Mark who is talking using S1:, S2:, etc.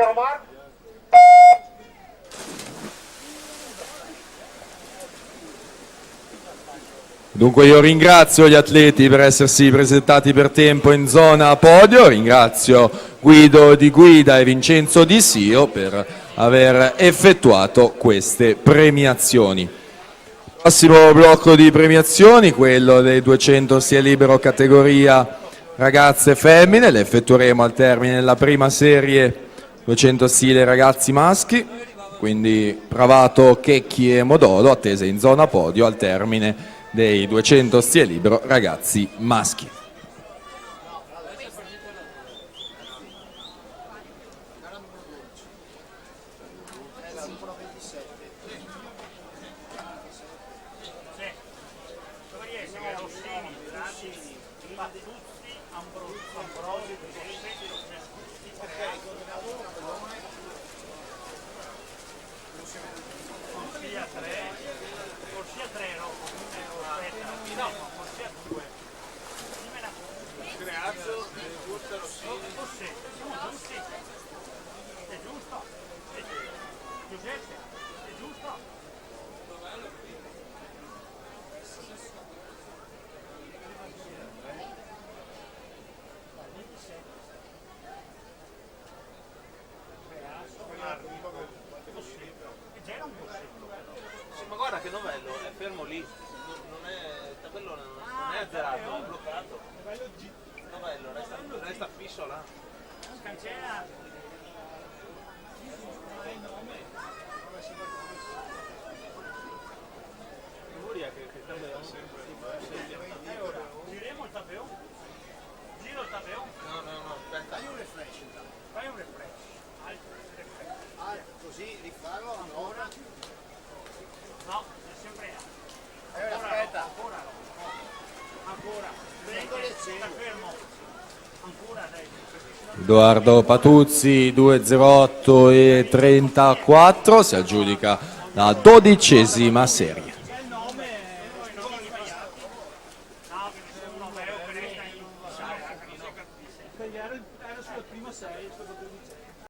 S1: Omar.
S2: Dunque io ringrazio gli atleti per essersi presentati per tempo in zona podio, ringrazio Guido Di Guida e Vincenzo Di Sio per aver effettuato queste premiazioni. Prossimo blocco di premiazioni, quello dei 200 stia libero categoria ragazze e femmine, le effettueremo al termine della prima serie 200 stile ragazzi maschi, quindi Pravato, Checchi e Modolo attese in zona podio al termine dei 200 stie libero ragazzi maschi. Edoardo Patuzzi 2:08 e 34 si aggiudica la 12ª serie.